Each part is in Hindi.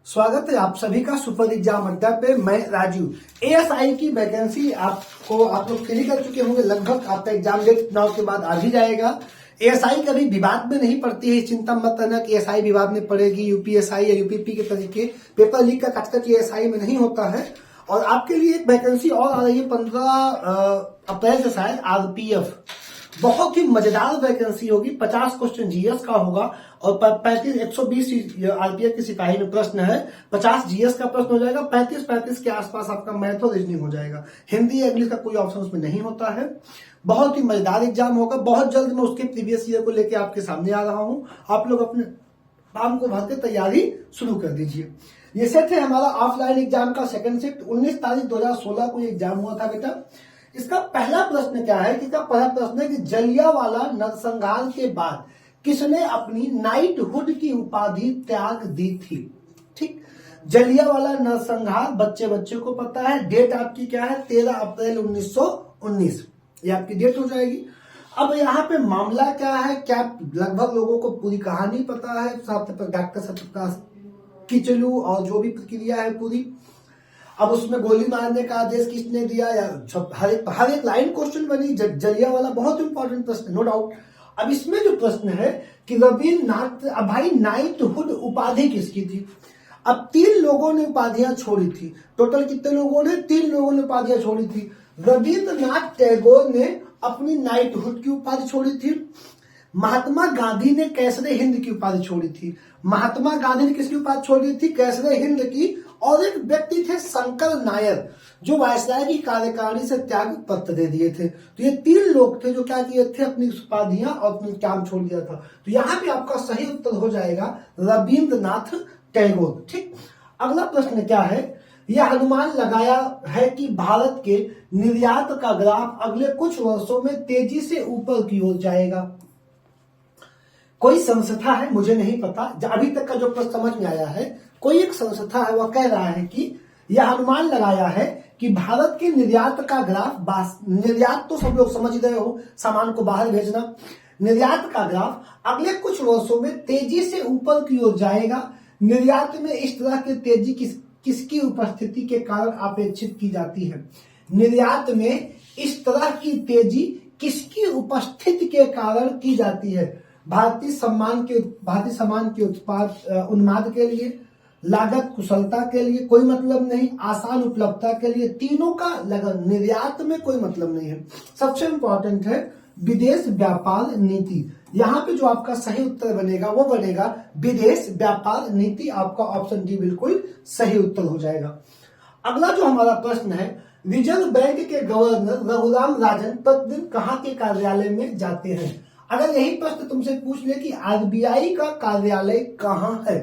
स्वागत है आप सभी का सुपर एग्जाम अड्डा पे। मैं राजू। एएसआई की वैकेंसी आप लोग फिल कर चुके होंगे। लगभग आपका एग्जाम डेट 9 के बाद आ भी जाएगा। एएसआई कभी विवाद में नहीं पड़ती है, चिंता मत करना कि एएसआई विवाद में पड़ेगी। यूपीएसआई या यूपीपी के तरीके पेपर लीक का कचकच एएसआई में नहीं होता है। और आपके लिए एक वैकेंसी और आ रही है 15 अप्रैल से शायद, आरपीएफ। बहुत ही मजेदार वैकेंसी होगी। 50 क्वेश्चन जीएस का होगा और 120 आरपीएफ के सिपाही में प्रश्न है। 50 जीएस का प्रश्न हो जाएगा। 35 के आसपास आपका मैथ और रीजनिंग हो जाएगा। हिंदी या इंग्लिश का कोई ऑप्शन उसमें नहीं होता है। बहुत ही मजेदार एग्जाम होगा। बहुत जल्द मैं उसके प्रीवियस ईयर को लेकर आपके सामने आ रहा हूं। आप लोग अपने काम को भर के तैयारी शुरू कर दीजिए। ये सेट है हमारा ऑफलाइन एग्जाम का सेकंड सेट। 19 तारीख 2016 को एग्जाम हुआ था बेटा। इसका पहला प्रश्न क्या है कि इसका पहला प्रश्न है कि जलियांवाला नरसंहार के बाद किसने अपनी नाइटहुड की उपाधि त्याग दी थी। ठीक, जलियांवाला नरसंहार बच्चे को पता है। डेट आपकी क्या है? 13 अप्रैल 1919, ये आपकी डेट हो जाएगी। अब यहाँ पे मामला क्या है? क्या लगभग लोगों को पूरी कहानी पता है? डॉक्टर सत्यप्रकाश किचलू और जो भी प्रक्रिया है पूरी। अब उसमें गोली मारने का आदेश किसने दिया, या हर एक लाइन क्वेश्चन बनी। जलियांवाला बहुत इंपॉर्टेंट प्रश्न, नो डाउट। अब इसमें जो प्रश्न है कि रविन्द्रनाथ, अब भाई नाइटहुड उपाधि किसकी थी? अब 3 लोगों ने उपाधियां छोड़ी थी। टोटल कितने लोगों ने? 3 लोगों ने उपाधियां छोड़ी थी। रविन्द्रनाथ टैगोर ने अपनी नाइटहुड की उपाधि छोड़ी थी। महात्मा गांधी ने कैसरे हिंद की उपाधि छोड़ी थी। महात्मा गांधी ने किसकी उपाधि छोड़ी थी? कैसरे हिंद की। और एक व्यक्ति थे शंकर नायर, जो वायसराय की कार्यकारिणी से त्याग पत्र दे दिए थे। तो ये 3 लोग थे जो क्या किए थे? अपनी उपाधियां और अपनी काम छोड़ दिया था। तो यहाँ पे आपका सही उत्तर हो जाएगा रविन्द्रनाथ टैगोर। ठीक, अगला प्रश्न क्या है? यह अनुमान लगाया है कि भारत के निर्यात का ग्राफ अगले कुछ वर्षों में तेजी से ऊपर की ओर जाएगा। कोई संस्था है, मुझे नहीं पता, अभी तक का जो प्रश्न समझ में आया है, कोई एक संस्था है वह कह रहा है कि यह अनुमान लगाया है कि भारत के निर्यात का ग्राफ, निर्यात तो सब लोग समझ रहे हो, सामान को बाहर भेजना। निर्यात का ग्राफ अगले कुछ वर्षों में तेजी से ऊपर की ओर जाएगा। निर्यात में इस तरह की तेजी किसकी उपस्थिति के कारण अपेक्षित की जाती है? निर्यात में इस तरह की तेजी किसकी उपस्थिति के कारण की जाती है? भारतीय सामान के उत्पाद उन्माद के लिए, लागत कुशलता के लिए, कोई मतलब नहीं, आसान उपलब्धता के लिए, तीनों का लगन। निर्यात में कोई मतलब नहीं है। सबसे इंपॉर्टेंट है विदेश व्यापार नीति। यहाँ पे जो आपका सही उत्तर बनेगा वो बनेगा विदेश व्यापार नीति। आपका ऑप्शन डी बिल्कुल सही उत्तर हो जाएगा। अगला जो हमारा प्रश्न है, रिजर्व बैंक के गवर्नर रघुराम राजन प्रतिदिन कहाँ के कार्यालय में जाते हैं? अगर यही प्रश्न तुमसे पूछ ले कि आरबीआई का कार्यालय कहाँ है,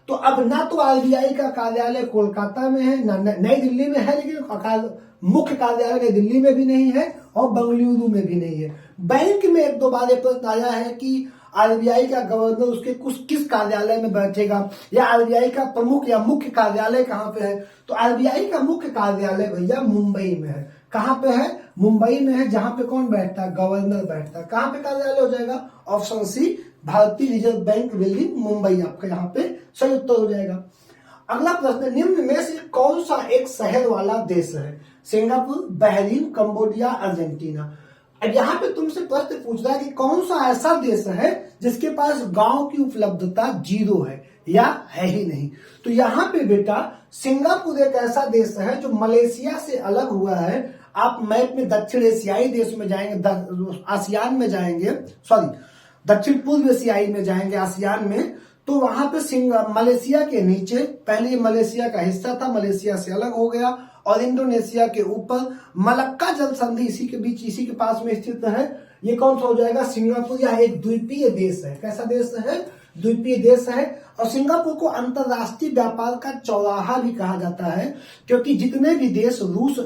तो अब ना तो आरबीआई का कार्यालय कोलकाता में है, ना नई दिल्ली में है, लेकिन मुख्य कार्यालय नई दिल्ली में भी नहीं है और बेंगलुरु में भी नहीं है। बैंक में 1-2 बार ये प्रश्न आया है कि आरबीआई का गवर्नर उसके किस कार्यालय में बैठेगा, या आरबीआई का प्रमुख या मुख्य कार्यालय कहाँ पे है। तो आरबीआई का मुख्य कार्यालय भैया मुंबई में है। कहाँ पे है? मुंबई में है। जहां पे कौन बैठता है? गवर्नर बैठता है। कहाँ पे कार्यालय हो जाएगा? ऑप्शन सी, भारतीय रिजर्व बैंक बिल्डिंग मुंबई, आपका यहाँ पे सही उत्तर हो जाएगा। अगला प्रश्न, निम्न में से कौन सा एक शहर वाला देश है? Singapore, Bahrain, Cambodia, Argentina. अब यहाँ पे तुमसे प्रश्न पूछ रहा है कि कौन सा ऐसा देश है जिसके पास गांव की उपलब्धता 0 है या है ही नहीं। तो यहाँ पे बेटा सिंगापुर एक ऐसा देश है जो मलेशिया से अलग हुआ है। आप मैप में दक्षिण एशियाई देश में जाएंगे, आसियान में जाएंगे, दक्षिण पूर्व एशियाई में जाएंगे, आसियान में, तो वहां पे मलेशिया के नीचे, पहले मलेशिया का हिस्सा था, मलेशिया से अलग हो गया, और इंडोनेशिया के ऊपर मलक्का जल संधि इसी के बीच, इसी के पास में स्थित है। ये कौन सा हो जाएगा? सिंगापुर। यह एक द्वीपीय देश है। कैसा देश है? द्वीपीय देश है। और सिंगापुर को अंतरराष्ट्रीय व्यापार का चौराहा भी कहा जाता है, क्योंकि जितने भी देश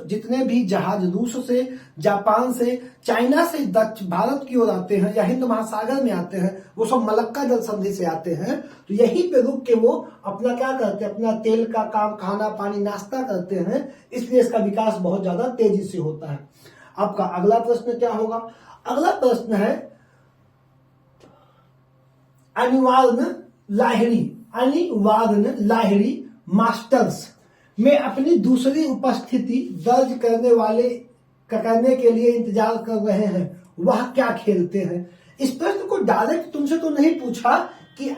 जितने भी जहाज रूस से, जापान से, चाइना से भारत की ओर आते हैं या हिंद महासागर में आते हैं, वो सब मलक्का जल संधि से आते हैं। तो यहीं पे रुक के वो अपना क्या करते हैं? अपना तेल का काम, खाना पानी, नाश्ता करते हैं। इसलिए इसका विकास बहुत ज्यादा तेजी से होता है। आपका अगला प्रश्न क्या होगा? अगला प्रश्न है अनिवार्य लाहिड़ी मास्टर्स में अपनी दूसरी उपस्थिति दर्ज करने के लिए इंतजार कर रहे हैं वह क्या खेलते हैं। इस प्रश्न को डायरेक्ट तुमसे तो नहीं पूछा कि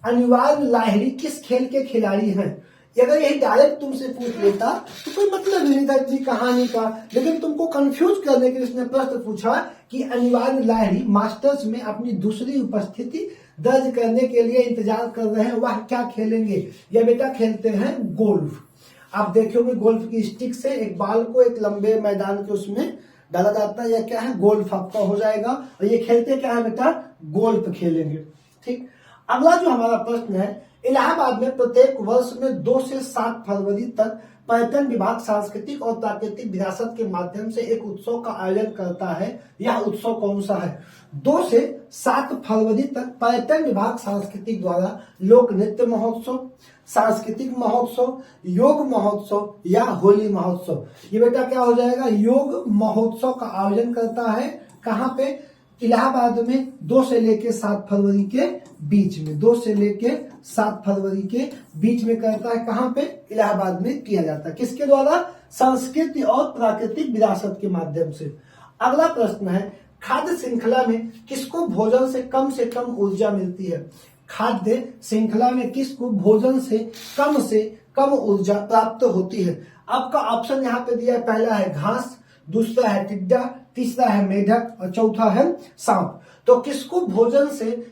अनिवार्य लाहिड़ी किस खेल के खिलाड़ी हैं। अगर यही डायरेक्ट तुमसे पूछ लेता तो कोई मतलब ही नहीं था इतनी कहानी का, लेकिन तुमको कंफ्यूज करने के लिए इसने प्रश्न पूछा कि अनिवार्य लाहिड़ी मास्टर्स में अपनी दूसरी उपस्थिति दर्ज करने के लिए इंतजार कर रहे हैं वह क्या खेलेंगे। यह बेटा खेलते हैं गोल्फ। आप देखोगे गोल्फ की स्टिक से एक बाल को एक लंबे मैदान के उसमें डाला जाता है, यह क्या है गोल्फ आपका हो जाएगा। और ये खेलते क्या है बेटा, गोल्फ खेलेंगे। ठीक, अगला जो हमारा प्रश्न है, इलाहाबाद में प्रत्येक वर्ष में 2 से 7 फरवरी तक पर्यटन विभाग सांस्कृतिक और प्राकृतिक विरासत के माध्यम से एक उत्सव का आयोजन करता है। यह उत्सव कौन सा है। 2 से 7 फरवरी तक पर्यटन विभाग सांस्कृतिक द्वारा लोक नृत्य महोत्सव, सांस्कृतिक महोत्सव, योग महोत्सव या होली महोत्सव, ये बेटा क्या हो जाएगा, योग महोत्सव का आयोजन करता है। कहाँ पे, इलाहाबाद में 2 से लेके 7 फरवरी के बीच में, 2 से लेके 7 फरवरी के बीच में करता है। कहाँ पे, इलाहाबाद में किया जाता है। किसके द्वारा, संस्कृति और प्राकृतिक विरासत के माध्यम से। अगला प्रश्न है, खाद्य श्रृंखला में किसको भोजन से कम ऊर्जा मिलती है। खाद्य श्रृंखला में किसको भोजन से कम ऊर्जा प्राप्त होती है। आपका ऑप्शन यहाँ पे दिया है, पहला है घास, दूसरा है टिड्डा, तीसरा है मेढक और चौथा है सांप। तो किसको भोजन में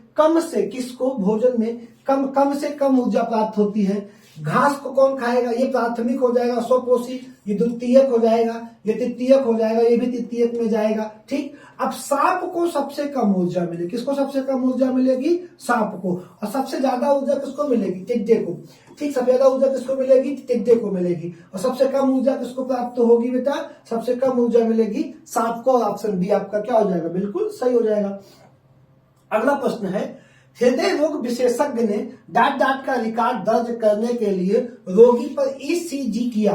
कम से कम ऊर्जा प्राप्त होती है। घास को कौन खाएगा, ये प्राथमिक हो जाएगा, स्वपोषी, ये द्वितीयक हो जाएगा, ये तृतीयक हो जाएगा, ये भी तृतीयक में जाएगा। ठीक, अब सांप को सबसे कम ऊर्जा मिलेगी। किसको सबसे कम ऊर्जा मिलेगी, सांप को। और सबसे ज्यादा ऊर्जा किसको मिलेगी, टिड्डे को। ठीक, सबसे ज्यादा ऊर्जा किसको मिलेगी, टिड्डे को मिलेगी। और सबसे कम ऊर्जा किसको प्राप्त होगी बेटा, सबसे कम ऊर्जा मिलेगी सांप को। और ऑप्शन बी आपका क्या हो जाएगा, बिल्कुल सही हो जाएगा। अगला प्रश्न है, हृदय रोग विशेषज्ञ ने डाट का रिकॉर्ड दर्ज करने के लिए रोगी पर ईसीजी किया।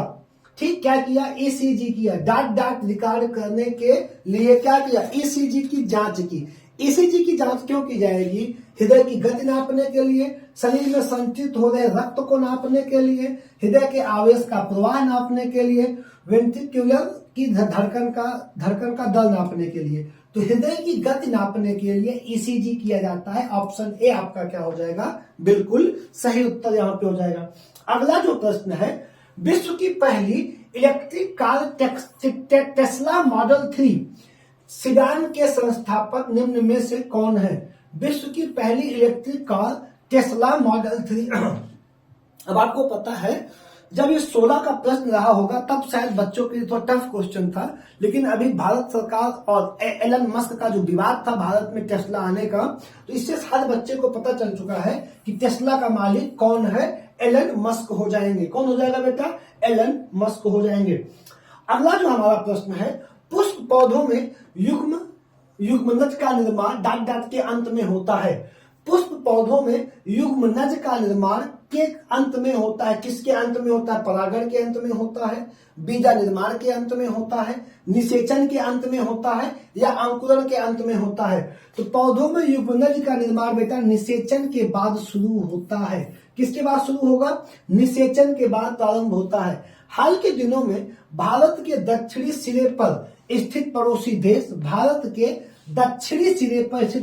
ठीक, क्या किया, ईसीजी किया। डाट रिकॉर्ड करने के लिए क्या किया, ईसीजी की जांच की। ईसीजी की जांच क्यों की जाएगी, हृदय की गति नापने के लिए, शरीर में संचित हो रहे रक्त को नापने के लिए, हृदय के आवेश का प्रवाह नापने के लिए, वेंट्रिक्युलर की धड़कन का दर नापने के लिए। तो हृदय की गति नापने के लिए ईसीजी किया जाता है। ऑप्शन ए आपका क्या हो जाएगा, बिल्कुल सही उत्तर यहाँ पे हो जाएगा। अगला जो प्रश्न है, विश्व की पहली electric car Tesla model 3 sedan के संस्थापक निम्न में से कौन है। विश्व की पहली इलेक्ट्रिक कार टेस्ला मॉडल 3। अब आपको पता है जब ये 16 का प्रश्न रहा होगा तब शायद बच्चों के लिए थोड़ा टफ क्वेश्चन था, लेकिन अभी भारत सरकार और एलन मस्क का जो विवाद था भारत में टेस्ला आने का, तो इससे हर बच्चे को पता चल चुका है कि टेस्ला का मालिक कौन है, एलन मस्क हो जाएंगे। कौन हो जाएगा बेटा, एलन मस्क हो जाएंगे। अगला जो हमारा प्रश्न है, पुष्प पौधों में युग्मनज का निर्माण डाट के अंत में होता है। पुष्प पौधों में युग्मनज का निर्माण के अंत में होता है। किसके अंत में होता है, परागण के अंत में होता है, बीजा निर्माण के अंत में होता है, निषेचन के अंत में होता है या अंकुरण के अंत में होता है। तो पौधों में युग्मनज का निर्माण बेटा निषेचन के बाद शुरू होता है। किसके बाद शुरू होगा, निषेचन के बाद प्रारंभ होता है। हाल के दिनों में भारत के दक्षिणी सिरे पर स्थित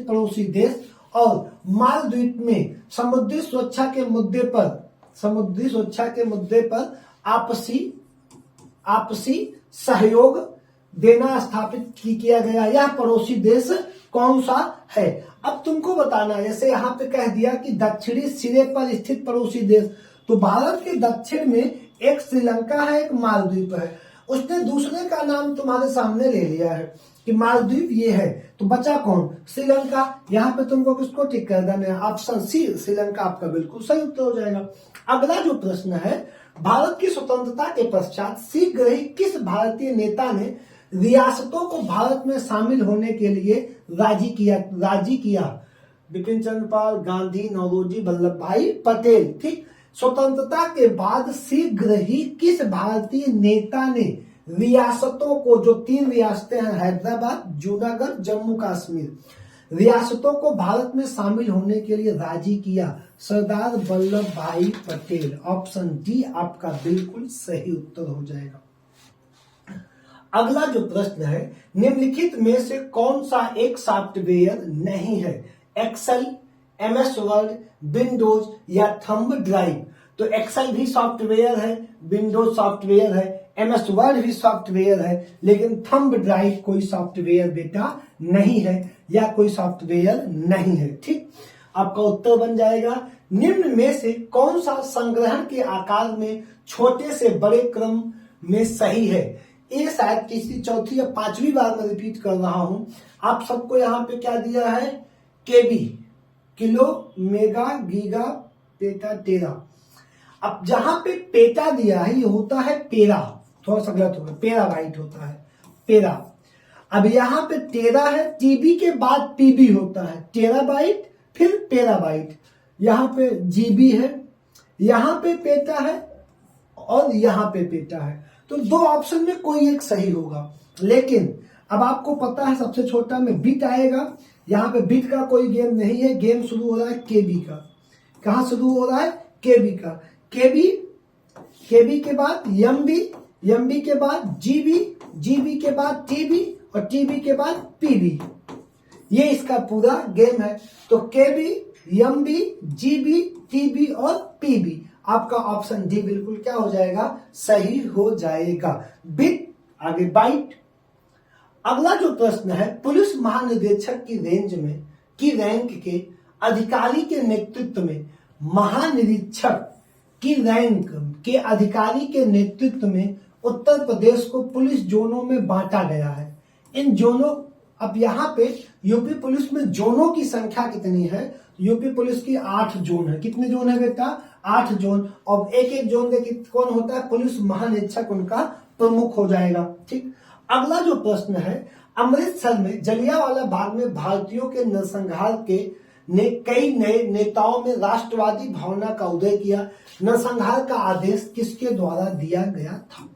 पड़ोसी देश और मालदीव में समुद्री सुरक्षा के मुद्दे पर आपसी सहयोग देना स्थापित किया गया। यह पड़ोसी देश कौन सा है। अब तुमको बताना, जैसे यहाँ पे कह दिया कि दक्षिणी सिरे पर स्थित पड़ोसी देश, तो भारत के दक्षिण में एक श्रीलंका है, एक मालदीव है। उसने दूसरे का नाम तुम्हारे सामने ले लिया है कि मालदीव ये है, तो बचा कौन, श्रीलंका। यहाँ पे तुमको किसको टिक कर देना है, ऑप्शन सी श्रीलंका आपका बिल्कुल सही उत्तर हो जाएगा। अगला जो प्रश्न है, भारत की स्वतंत्रता के पश्चात शीघ्र ही किस भारतीय नेता ने रियासतों को भारत में शामिल होने के लिए राजी किया। बिपिन चंद्र पाल, गांधी, नौरोजी वल्लभ भाई पटेल। ठीक, स्वतंत्रता के बाद शीघ्र ही किस भारतीय नेता ने रियासतों को, जो 3 रियासतें हैं, हैदराबाद, जूनागढ़, जम्मू कश्मीर, रियासतों को भारत में शामिल होने के लिए राजी किया? सरदार वल्लभ भाई पटेल। ऑप्शन डी आपका बिल्कुल सही उत्तर हो जाएगा। अगला जो प्रश्न है, निम्नलिखित में से कौन सा एक सॉफ्टवेयर नहीं है? एक्सेल, एमएस वर्ड, विंडोज या थंब ड्राइव। तो एक्सेल भी सॉफ्टवेयर है, विंडोज सॉफ्टवेयर है, एमएस वर्ड भी सॉफ्टवेयर है, लेकिन थंब ड्राइव कोई सॉफ्टवेयर बेटा नहीं है या कोई सॉफ्टवेयर नहीं है। ठीक, आपका उत्तर बन जाएगा निम्न में से कौन सा संग्रहण के आकार में छोटे से बड़े क्रम में सही है? ये शायद तीसरी, चौथी या पांचवी बार मैं रिपीट कर रहा हूं। आप सबको यहां पे क्या दिया है? केबी, किलो, मेगा, गीगा, पेटा, टेरा। अब जहां पे पेटा दिया है ये होता है पेरा, थोड़ा सा गलत होगा, पेराबाइट होता है, पेरा। अब यहां पे टेरा है, टीबी के बाद पीबी होता है, टेराबाइट फिर पेराबाइट। यहां पे जीबी है, यहां पे पेटा है और यहां पे पेटा है। तो दो ऑप्शन में कोई एक सही होगा, लेकिन अब आपको पता है सबसे छोटा में बिट आएगा। यहां पे बिट का कोई गेम नहीं है, गेम शुरू हो रहा है केबी का। कहां शुरू हो रहा है? केबी का। केबी, केबी के बाद एमबी, एमबी के बाद जीबी, जीबी के बाद टीबी और टीबी के बाद पीबी। ये इसका पूरा गेम है। तो केबी, एमबी, जीबी, टीबी और पीबी। आपका ऑप्शन डी बिल्कुल क्या हो जाएगा? सही हो जाएगा। बिट आगे बाइट। अगला जो प्रश्न है, पुलिस महानिदेशक की रेंज में की रैंक के अधिकारी के नेतृत्व में महानिरीक्षक की रैंक के अधिकारी के नेतृत्व में उत्तर प्रदेश को पुलिस जोनों में बांटा गया है। इन जोनों, अब यहाँ पे यूपी पुलिस में जोनों की संख्या कितनी है? यूपी पुलिस की 8 जोन है। कितने जोन है बेटा? 8 जोन। और एक एक जोन के कौन होता है? पुलिस महानिरीक्षक उनका प्रमुख हो जाएगा। ठीक, अगला जो प्रश्न है, अमृतसर में जलियांवाला बाग में भारतीयों के नरसंहार के ने कई नए नेताओं में राष्ट्रवादी भावना का उदय किया। नरसंहार का आदेश किसके द्वारा दिया गया था?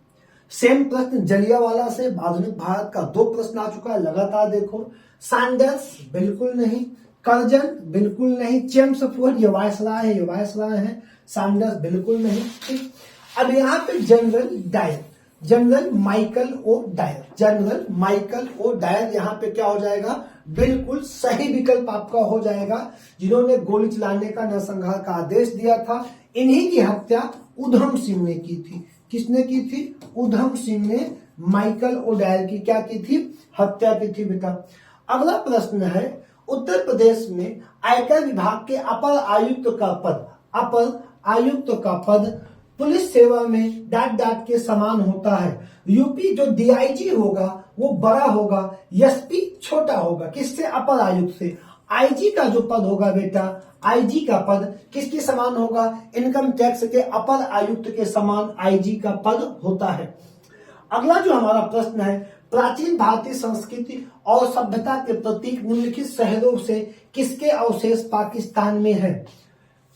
सेम प्रश्न जलियांवाला से आधुनिक भारत का 2 प्रश्न आ चुका है लगातार। देखो, सैंडर्स बिल्कुल नहीं, कर्जन बिल्कुल नहीं, चेम्सफोर्ड ये वायसराय है, ये वायसराय है, सैंडर्स बिल्कुल नहीं। ठीक, अब यहाँ पे General Dyer, General Michael O'Dwyer, General Michael O'Dwyer यहाँ पे क्या हो जाएगा? बिल्कुल सही विकल्प आपका हो जाएगा, जिन्होंने गोली चलाने का नरसंहार का आदेश दिया था। इन्हीं की हत्या उधम सिंह ने की थी। किसने की थी? उधम सिंह ने माइकल ओ डायर की क्या की थी? हत्या की थी बेटा। अगला प्रश्न है, उत्तर प्रदेश में आयकर विभाग के अपर आयुक्त का पद, अपर आयुक्त का पद पुलिस सेवा में डॉट डॉट के समान होता है। यूपी जो डीआईजी होगा वो बड़ा होगा, एसपी छोटा होगा। किससे? अपर आयुक्त से। आईजी का जो पद होगा बेटा, आईजी का पद किसके समान होगा? इनकम टैक्स के अपर आयुक्त के समान आईजी का पद होता है। अगला जो हमारा प्रश्न है, प्राचीन भारतीय संस्कृति और सभ्यता के प्रतीक निम्नलिखित शहरों से किसके अवशेष पाकिस्तान में है?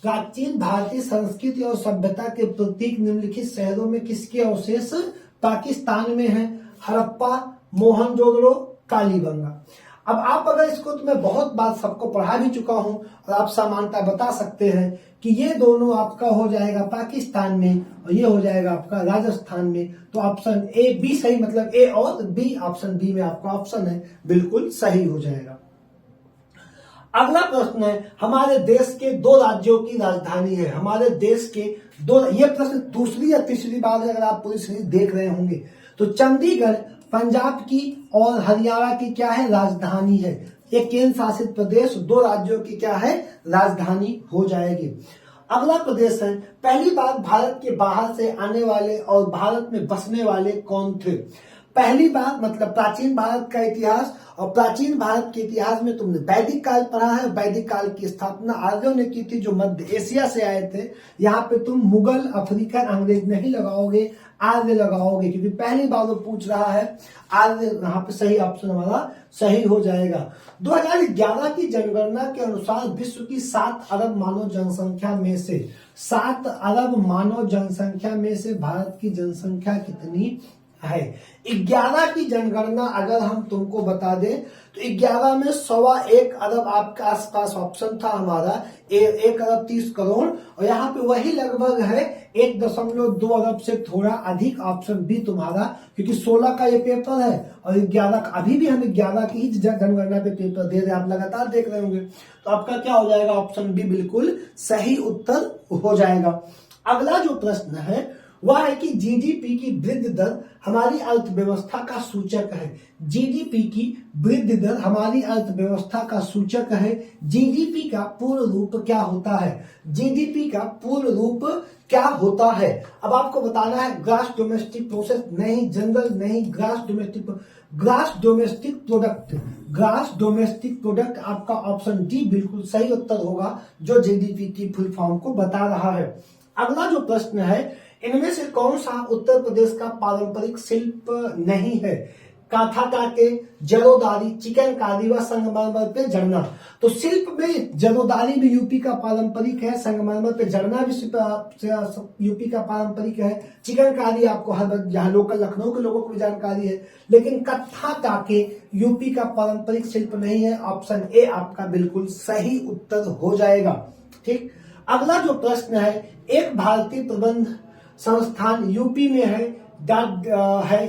प्राचीन भारतीय संस्कृति और सभ्यता के प्रतीक निम्नलिखित शहरों में किसके अवशेष पाकिस्तान में है? हड़प्पा, मोहनजोदड़ो, कालीबंगा। अब आप अगर इसको तो मैं बहुत बार सबको पढ़ा भी चुका हूं और आप समानता बता सकते हैं कि ये दोनों आपका हो जाएगा पाकिस्तान में और ये हो जाएगा आपका राजस्थान में। तो ऑप्शन ए बी सही, मतलब ए और बी, ऑप्शन बी में आपका ऑप्शन है बिल्कुल सही हो जाएगा। अगला प्रश्न है, हमारे देश के 2 राज्यों की राजधानी है। हमारे देश के 2, ये प्रश्न दूसरी या तीसरी बार है अगर आप पूरी सीरीज देख रहे होंगे। तो चंडीगढ़ पंजाब की और हरियाणा की क्या है? राजधानी है। ये केंद्र शासित प्रदेश 2 राज्यों की क्या है? राजधानी हो जाएगी। अगला प्रदेश है, पहली बार भारत के बाहर से आने वाले और भारत में बसने वाले कौन थे? पहली बार मतलब प्राचीन भारत का इतिहास, और प्राचीन भारत के इतिहास में तुमने वैदिक काल पढ़ा है। वैदिक काल की स्थापना आर्यों ने की थी जो मध्य एशिया से आए थे। यहाँ पे तुम मुगल, अफ्रीकन, अंग्रेज नहीं लगाओगे, आर्य लगाओगे, क्योंकि पहली बार वो पूछ रहा है। आर्य यहाँ पे सही ऑप्शन हमारा सही हो जाएगा। 2011 की जनगणना के अनुसार विश्व की 7 अरब मानव जनसंख्या में से 7 अरब मानव जनसंख्या में से भारत की जनसंख्या कितनी है। 11 की जनगणना अगर हम तुमको बता दें तो 11 में 1.25 अरब आपके आसपास ऑप्शन था हमारा, 1 अरब 30 करोड़, और यहाँ पे वही लगभग है 1.2 अरब से थोड़ा अधिक ऑप्शन भी तुम्हारा, क्योंकि 16 का ये पेपर है और 11 का, अभी भी हम 11 की ही जनगणना पे पेपर दे रहे हैं, आप लगातार देख रहे होंगे। तो आपका क्या हो जाएगा, ऑप्शन बी बिल्कुल सही उत्तर हो जाएगा। अगला जो प्रश्न है वह है कि जीडीपी की वृद्धि दर हमारी अर्थव्यवस्था का सूचक है। जीडीपी की वृद्धि दर हमारी अर्थव्यवस्था का सूचक है। जीडीपी का पूर्ण रूप क्या होता है? जीडीपी का पूर्ण रूप क्या होता है? अब आपको बताना है ग्रॉस डोमेस्टिक प्रोसेस नहीं, जनरल नहीं, gross domestic product. Gross domestic product आपका ऑप्शन डी बिल्कुल सही उत्तर होगा, जो जीडीपी की फुल फॉर्म को बता रहा है। अगला जो प्रश्न है, इनमें से कौन सा उत्तर प्रदेश का पारंपरिक शिल्प नहीं है? काथा टाके, जरोदारी, चिकनकारी व संगमरमर पे जड़ना। तो शिल्प में जरोदारी भी यूपी का पारंपरिक है, संगमरमर पे जड़ना भी यूपी का पारंपरिक है, चिकनकारी आपको हर जहां लोकल लखनऊ के लोगों को भी जानकारी है, लेकिन कत्था टाके यूपी का पारंपरिक शिल्प नहीं है। ऑप्शन ए आपका बिल्कुल सही उत्तर हो जाएगा। ठीक, अगला जो प्रश्न है, एक भारतीय प्रबंध संस्थान यूपी में है,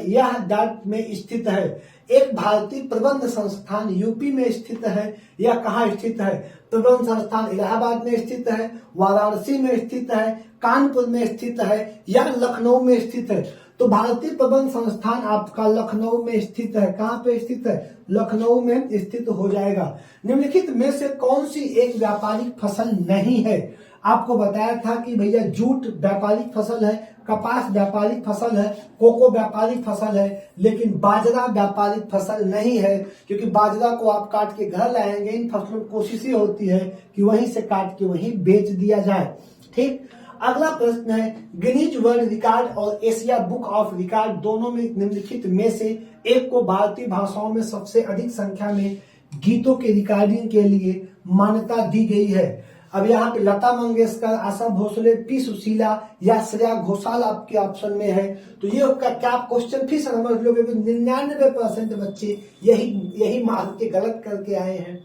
यह डाट में स्थित है। एक भारतीय प्रबंध संस्थान यूपी में स्थित है, यह कहाँ स्थित है? प्रबंध संस्थान इलाहाबाद में स्थित है, वाराणसी में स्थित है, कानपुर में स्थित है या लखनऊ में स्थित है? तो भारतीय प्रबंध संस्थान आपका लखनऊ में स्थित है। कहाँ पे स्थित है? लखनऊ में स्थित हो जाएगा। निम्नलिखित में से कौन सी एक व्यापारिक फसल नहीं है? आपको बताया था कि भैया जूट व्यापारिक फसल है, कपास व्यापारिक फसल है, कोको व्यापारिक फसल है, लेकिन बाजरा व्यापारिक फसल नहीं है, क्योंकि बाजरा को आप काट के घर लाएंगे। इन फसलों की कोशिश ये होती है कि वहीं से काट के वहीं बेच दिया जाए। ठीक, अगला प्रश्न है, गिनीज वर्ल्ड रिकॉर्ड और एशिया बुक ऑफ रिकॉर्ड दोनों में निम्नलिखित में से एक को भारतीय भाषाओं में सबसे अधिक संख्या में गीतों के रिकॉर्डिंग के लिए मान्यता दी गई है। अब यहाँ पे लता मंगेशकर, आशा भोसले, पी सुशीला या श्रेया घोषाल आपके ऑप्शन में है। तो ये क्या आप क्वेश्चन फिर समझ लोगे? 99% बच्चे यही मार्क के गलत करके आए हैं।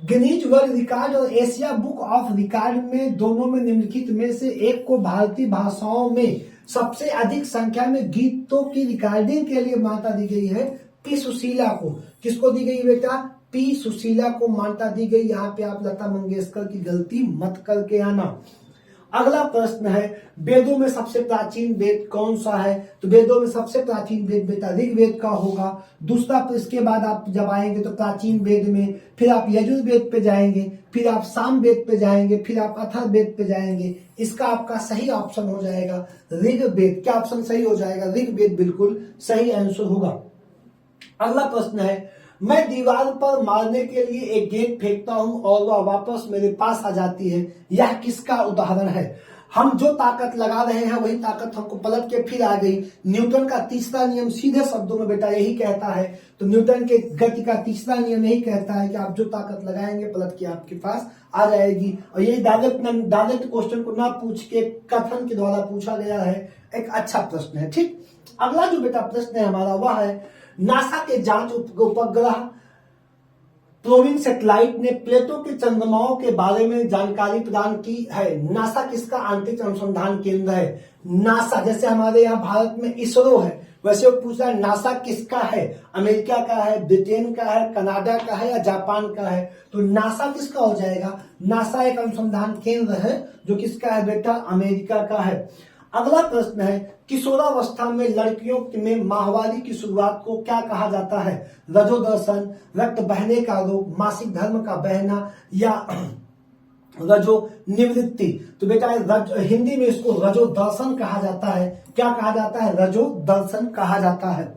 गिनीज वर्ल्ड रिकॉर्ड और एशिया बुक ऑफ रिकॉर्ड में दोनों में निम्नलिखित में से एक को भारतीय भाषाओं में सबसे अधिक संख्या में गीतों की रिकॉर्डिंग के लिए मान्यता दी गई है। पी सुशीला को, किसको दी गई बेटा? पी सुशीला को मान्यता दी गई। यहाँ पे आप लता मंगेशकर की गलती मत करके आना। अगला प्रश्न है, वेदों में सबसे प्राचीन वेद कौन सा है? तो वेदों में सबसे प्राचीन वेद बेटा ऋग्वेद का होगा। दूसरा, इसके बाद आप जब आएंगे तो प्राचीन वेद में, फिर आप यजुर्वेद पे जाएंगे, फिर आप सामवेद पे जाएंगे, फिर आप अथर्ववेद पे जाएंगे। इसका आपका सही ऑप्शन हो जाएगा ऋग्वेद। क्या ऑप्शन सही हो जाएगा? ऋग्वेद बिल्कुल सही आंसर होगा। अगला प्रश्न है, मैं दीवार पर मारने के लिए एक गेंद फेंकता हूं और वह वापस मेरे पास आ जाती है, यह किसका उदाहरण है? हम जो ताकत लगा रहे हैं वही ताकत हमको पलट के फिर आ गई। न्यूटन का तीसरा नियम सीधे शब्दों में बेटा यही कहता है। तो न्यूटन के गति का तीसरा नियम यही कहता है कि आप जो ताकत लगाएंगे पलट के आपके पास आ जाएगी। और यही डायरेक्ट क्वेश्चन को ना पूछ के कथन के द्वारा पूछा गया है। एक अच्छा प्रश्न है। ठीक, अगला जो बेटा प्रश्न है हमारा वह है, नासा के जांच उपग्रह प्रोविंग सैटेलाइट ने प्लेटो के चंद्रमाओं के बारे में जानकारी प्रदान की है। नासा किसका अंतरिक्ष अनुसंधान केंद्र है? नासा, जैसे हमारे यहाँ भारत में इसरो है, वैसे वो पूछ रहा है नासा किसका है? अमेरिका का है, ब्रिटेन का है, कनाडा का है या जापान का है? तो नासा किसका हो जाएगा? नासा एक अनुसंधान केंद्र है जो किसका है बेटा? अमेरिका का है। अगला प्रश्न है, किशोरावस्था में लड़कियों में माहवारी की शुरुआत को क्या कहा जाता है? रजोदर्शन, रक्त बहने का रोग, मासिक धर्म का बहना या रजो निवृत्ति? तो बेटा हिंदी में इसको रजो दर्शन कहा जाता है। क्या कहा जाता है? रजो दर्शन कहा जाता है।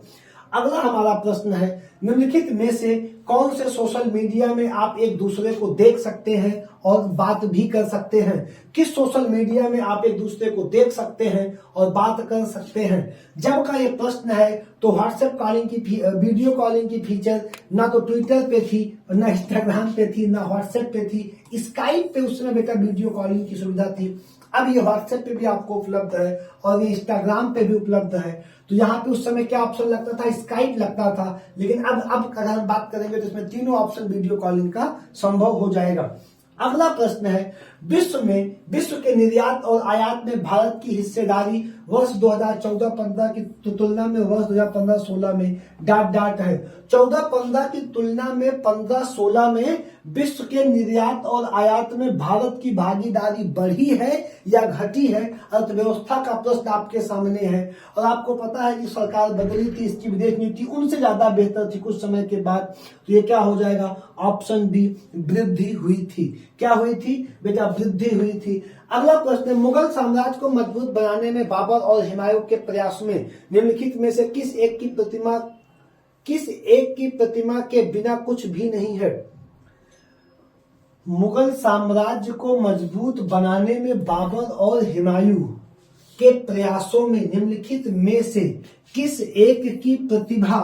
अगला हमारा प्रश्न है, निम्नलिखित में से कौन से सोशल मीडिया में आप एक दूसरे को देख सकते हैं और बात भी कर सकते हैं? किस सोशल मीडिया में आप एक दूसरे को देख सकते हैं और बात कर सकते हैं? जब का ये प्रश्न है तो व्हाट्सएप कॉलिंग की वीडियो कॉलिंग की फीचर ना तो ट्विटर पे थी, ना इंस्टाग्राम पे थी, ना व्हाट्सएप पे थी। स्काइप पे उस समय बेटा वीडियो कॉलिंग की सुविधा थी। अब ये व्हाट्सएप पे भी आपको उपलब्ध है और ये इंस्टाग्राम पे भी उपलब्ध है। तो यहाँ पे उस समय क्या ऑप्शन लगता था, स्काइप लगता था, लेकिन अब अगर हम बात करेंगे तो इसमें तीनों ऑप्शन वीडियो कॉलिंग का संभव हो जाएगा। अगला प्रश्न है, विश्व के निर्यात और आयात में भारत की हिस्सेदारी वर्ष 2014-15 की तुलना में वर्ष 2015-16 में डॉट है। 14-15 की तुलना में 15-16 में विश्व के निर्यात और आयात में भारत की भागीदारी बढ़ी है या घटी है। अर्थव्यवस्था का प्रश्न आपके सामने है और आपको पता है कि सरकार बदली थी, इसकी विदेश नीति उनसे ज्यादा बेहतर थी कुछ समय के बाद। तो ये क्या हो जाएगा, ऑप्शन बी, वृद्धि हुई थी। क्या हुई थी बेटा, वृद्धि हुई थी। अगला प्रश्न है, मुगल साम्राज्य को मजबूत बनाने में बाबर और हुमायूं के प्रयास में निम्नलिखित में से किस एक की प्रतिमा के बिना कुछ भी नहीं है। मुगल साम्राज्य को मजबूत बनाने में बाबर और हुमायूं के प्रयासों में निम्नलिखित में से किस एक की प्रतिभा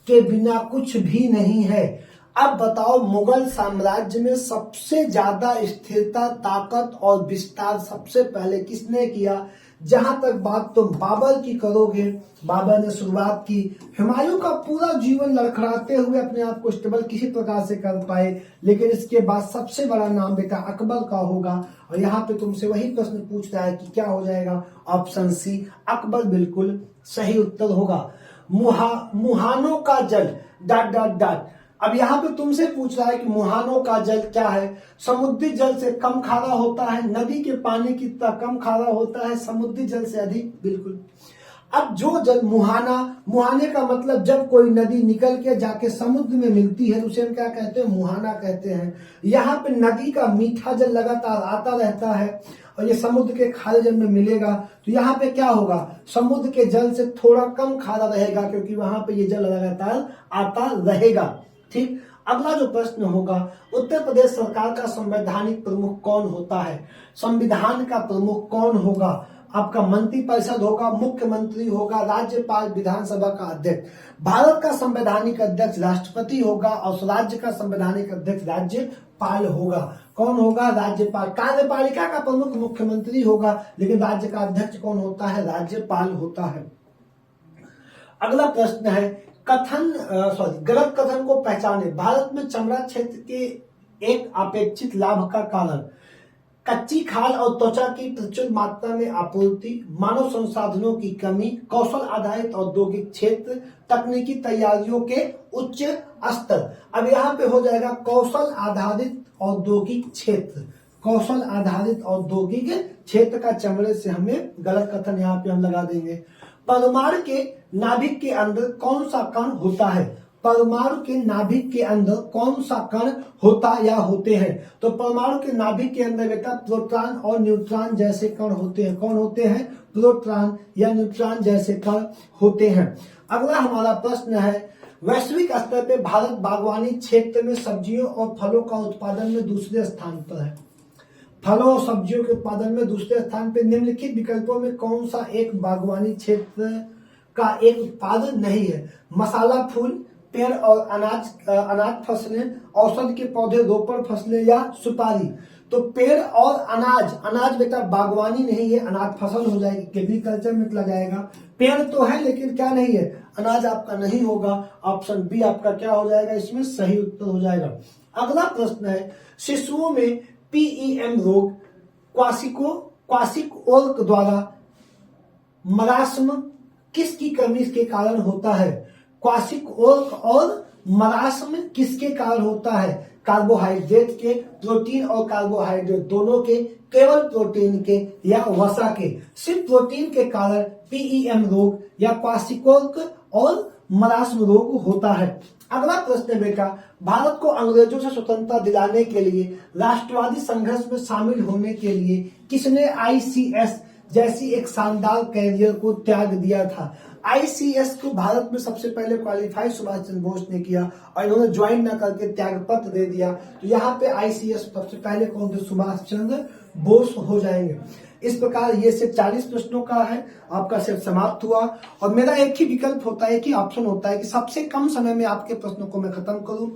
के बिना कुछ भी नहीं है। अब बताओ, मुगल साम्राज्य में सबसे ज्यादा स्थिरता, ताकत और विस्तार सबसे पहले किसने किया। जहां तक बात तुम बाबर की करोगे, बाबर ने शुरुआत की। हुमायूं का पूरा जीवन लड़खड़ाते हुए अपने आप को स्टेबल किसी प्रकार से कर पाए, लेकिन इसके बाद सबसे बड़ा नाम बेटा अकबर का होगा। और यहाँ पे तुमसे वही प्रश्न पूछ रहा है कि क्या हो जाएगा, ऑप्शन सी, अकबर बिल्कुल सही उत्तर होगा। मुहानों का जल डॉट। अब यहाँ पे तुमसे पूछ रहा है कि मुहानों का जल क्या है। समुद्री जल से कम खारा होता है, नदी के पानी की तरह कम खारा होता है, समुद्री जल से अधिक, बिल्कुल। अब जो जल मुहाने का मतलब जब कोई नदी निकल के जाके समुद्र में मिलती है तो उसे हम क्या कहते हैं, मुहाना कहते हैं। यहाँ पे नदी का मीठा जल लगातार आता रहता है और ये समुद्र के खारे जल में मिलेगा तो यहाँ पे क्या होगा, समुद्र के जल से थोड़ा कम खारा रहेगा क्योंकि वहां पे ये जल लगातार आता रहेगा। ठीक। अगला जो प्रश्न होगा, उत्तर प्रदेश सरकार का संवैधानिक प्रमुख कौन होता है। संविधान का प्रमुख कौन होगा, आपका मंत्रिपरिषद होगा, मुख्यमंत्री होगा, राज्यपाल, विधानसभा का अध्यक्ष। भारत का संवैधानिक अध्यक्ष राष्ट्रपति होगा और राज्य का संवैधानिक अध्यक्ष राज्यपाल होगा। कौन होगा, राज्यपाल। कार्यपालिका का प्रमुख मुख्यमंत्री होगा, लेकिन राज्य का अध्यक्ष कौन होता है, राज्यपाल होता है। अगला प्रश्न है, गलत कथन को पहचाने। भारत में चमड़ा क्षेत्र के एक अपेक्षित लाभ का कारण कच्ची खाल और त्वचा की प्रचुर मात्रा में आपूर्ति, मानव संसाधनों की कमी, कौशल आधारित औद्योगिक क्षेत्र, तकनीकी तैयारियों के उच्च स्तर। अब यहाँ पे हो जाएगा कौशल आधारित औद्योगिक क्षेत्र। कौशल आधारित औद्योगिक क्षेत्र का चमड़े से हमें गलत कथन यहाँ पे हम लगा देंगे। परमाणु के नाभिक के अंदर कौन सा कण होता है। परमाणु के नाभिक के अंदर कौन सा कण होता या होते हैं। तो परमाणु के नाभिक के अंदर बेटा प्रोटॉन और न्यूट्रॉन जैसे कण होते हैं। कौन होते हैं, प्रोटॉन या न्यूट्रॉन जैसे कण होते हैं। अगला हमारा प्रश्न है, वैश्विक स्तर पे भारत बागवानी क्षेत्र में सब्जियों और फलों का उत्पादन में दूसरे स्थान पर है। फलों और सब्जियों के उत्पादन में दूसरे स्थान पर निम्नलिखित विकल्पों में कौन सा एक बागवानी क्षेत्र का एक उत्पादन नहीं है। मसाला फूल, पेड़ और अनाज फसलें, औषधि के पौधे, रोपण फसलें या सुपारी। तो पेड़ और अनाज बेटा बागवानी नहीं है, अनाज फसल हो जाएगी, एग्रीकल्चर में चला जाएगा। पेड़ तो है लेकिन क्या नहीं है, अनाज आपका नहीं होगा। ऑप्शन बी आपका क्या हो जाएगा, इसमें सही उत्तर हो जाएगा। अगला प्रश्न है, शिशुओं में पीईएम रोग क्वाशिक द्वारा मरास्म किसकी कमी के कारण होता है। क्वाशिक और मरास्म किसके कारण होता है, कार्बोहाइड्रेट के, प्रोटीन और कार्बोहाइड्रेट दोनों के, केवल प्रोटीन के या वसा के। सिर्फ प्रोटीन के कारण पीईएम रोग या क्वाशिकोर्क और मरास्म रोग होता है। अगला प्रश्न है बेटा, भारत को अंग्रेजों से स्वतंत्रता दिलाने के लिए राष्ट्रवादी संघर्ष में शामिल होने के लिए किसने आईसीएस जैसी एक शानदार कैरियर को त्याग दिया था। आईसीएस को भारत में सबसे पहले क्वालिफाई सुभाष चंद्र बोस ने किया और इन्होंने ज्वाइन न करके त्याग पत्र दे दिया। तो यहाँ पे आईसीएस सबसे पहले कौन थे? सुभाष चंद्र बोस हो जाएंगे। इस प्रकार ये सेट 40 प्रश्नों का है, आपका सेट समाप्त हुआ। और मेरा एक ही विकल्प होता है, एक ही ऑप्शन होता है कि सबसे कम समय में आपके प्रश्नों को मैं खत्म करूं।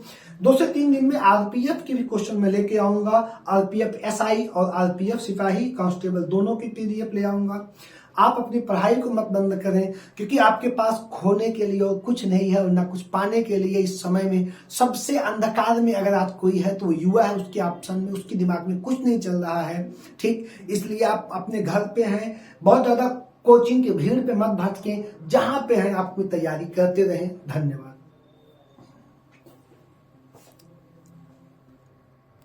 2 से 3 दिन में आरपीएफ के भी क्वेश्चन मैं लेके आऊंगा। आरपीएफ एसआई और आरपीएफ सिपाही कांस्टेबल दोनों की पीडीएफ ले आऊंगा। आप अपनी पढ़ाई को मत बंद करें, क्योंकि आपके पास खोने के लिए और कुछ नहीं है और ना कुछ पाने के लिए। इस समय में सबसे अंधकार में अगर आज कोई है तो वो युवा है। उसके ऑप्शन में, उसके दिमाग में कुछ नहीं चल रहा है, ठीक। इसलिए आप अपने घर पे हैं, बहुत ज्यादा कोचिंग की भीड़ पे मत भटकें, जहां पे हैं आप अपनी तैयारी करते रहें। धन्यवाद।